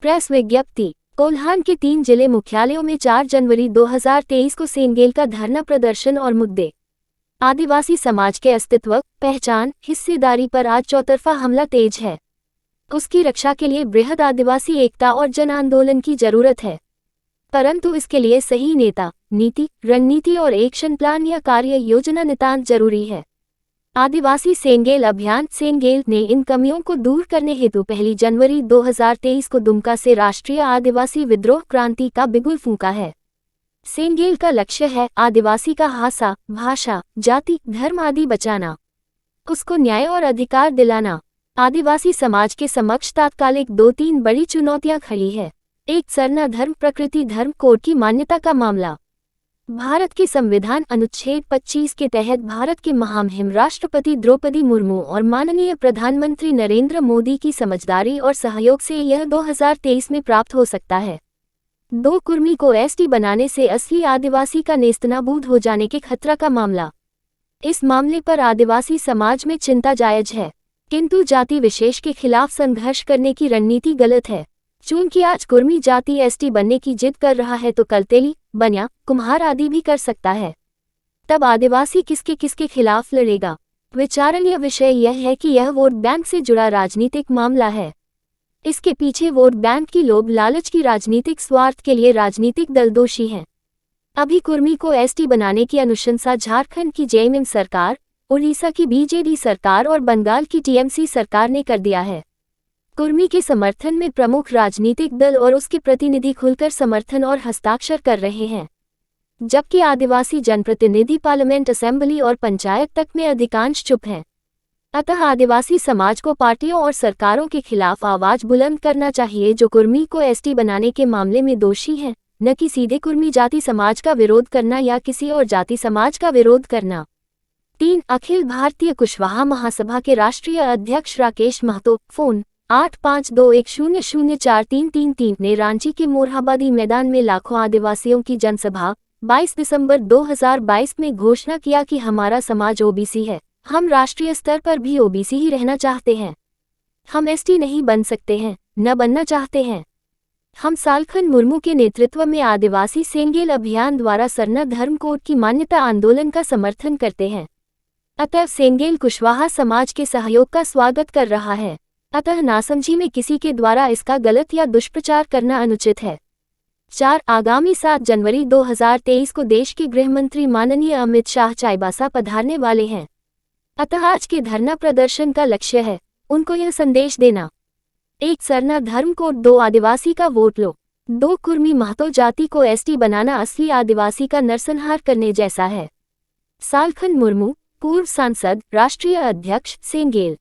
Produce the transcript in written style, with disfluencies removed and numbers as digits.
Press विज्ञप्ति। कोल्हान के 3 जिले मुख्यालयों में 4 जनवरी 2023 को सेंगेल का धरना प्रदर्शन और मुद्दे। आदिवासी समाज के अस्तित्व, पहचान, हिस्सेदारी पर आज चौतरफा हमला तेज है। उसकी रक्षा के लिए बृहद आदिवासी एकता और जन आंदोलन की जरूरत है, परंतु इसके लिए सही नेता, नीति, रणनीति और एक्शन प्लान या कार्य योजना नितांत जरूरी है। आदिवासी सेंगेल अभियान सेंगेल ने इन कमियों को दूर करने हेतु 1 जनवरी 2023 को दुमका से राष्ट्रीय आदिवासी विद्रोह क्रांति का बिगुल फूंका है। सेंगेल का लक्ष्य है आदिवासी का हासा, भाषा, जाति, धर्म आदि बचाना, उसको न्याय और अधिकार दिलाना। आदिवासी समाज के समक्ष तात्कालिक 2-3 बड़ी चुनौतियां खड़ी है। एक, सरना धर्म प्रकृति धर्म कोड की मान्यता का मामला। भारत के संविधान अनुच्छेद 25 के तहत भारत के महामहिम राष्ट्रपति द्रौपदी मुर्मू और माननीय प्रधानमंत्री नरेंद्र मोदी की समझदारी और सहयोग से यह 2023 में प्राप्त हो सकता है। 2, कुर्मी को एसटी बनाने से असली आदिवासी का नेस्तनाबूद हो जाने के खतरा का मामला। इस मामले पर आदिवासी समाज में चिंता जायज है, किंतु जाति विशेष के खिलाफ संघर्ष करने की रणनीति गलत है। चूंकि आज कुर्मी जाति एसटी बनने की जिद कर रहा है तो कल तेली, बनिया, कुम्हार आदि भी कर सकता है। तब आदिवासी किसके किसके खिलाफ लड़ेगा? विचारणीय विषय यह है कि यह वोट बैंक से जुड़ा राजनीतिक मामला है। इसके पीछे वोट बैंक की लोभ लालच की राजनीतिक स्वार्थ के लिए राजनीतिक दल दोषी हैं। अभी कुर्मी को एसटी बनाने की अनुशंसा झारखंड की जेएमएम सरकार, उड़ीसा की बीजेडी सरकार और बंगाल की टीएमसी सरकार ने कर दिया है। कुर्मी के समर्थन में प्रमुख राजनीतिक दल और उसके प्रतिनिधि खुलकर समर्थन और हस्ताक्षर कर रहे हैं, जबकि आदिवासी जनप्रतिनिधि पार्लियामेंट असेंबली और पंचायत तक में अधिकांश चुप हैं। अतः आदिवासी समाज को पार्टियों और सरकारों के खिलाफ आवाज बुलंद करना चाहिए जो कुर्मी को एसटी बनाने के मामले में दोषी हैं, न कि सीधे कुर्मी जाति समाज का विरोध करना या किसी और जाति समाज का विरोध करना। 3, अखिल भारतीय कुशवाहा महासभा के राष्ट्रीय अध्यक्ष राकेश महतो, फोन 8521004333 ने रांची के मोरहाबादी मैदान में लाखों आदिवासियों की जनसभा 22 दिसंबर 2022 में घोषणा किया कि हमारा समाज ओबीसी है, हम राष्ट्रीय स्तर पर भी ओबीसी ही रहना चाहते हैं। हम एसटी नहीं बन सकते हैं, न बनना चाहते हैं। हम सालखन मुर्मू के नेतृत्व में आदिवासी सेंगेल अभियान द्वारा सरना धर्म कोड की मान्यता आंदोलन का समर्थन करते हैं। अतः सेंगेल कुशवाहा समाज के सहयोग का स्वागत कर रहा है। अतः नासमझी में किसी के द्वारा इसका गलत या दुष्प्रचार करना अनुचित है। 4, आगामी 7 जनवरी 2023 को देश के गृह मंत्री माननीय अमित शाह चाईबासा पधारने वाले हैं। अतः आज के धरना प्रदर्शन का लक्ष्य है उनको यह संदेश देना। 1, सरना धर्म कोड, 2, आदिवासी का वोट लो, 2, कुर्मी महतो जाति को एसटी बनाना असली आदिवासी का नरसंहार करने जैसा है। सालखन मुर्मू, पूर्व सांसद, राष्ट्रीय अध्यक्ष, सेंगेल।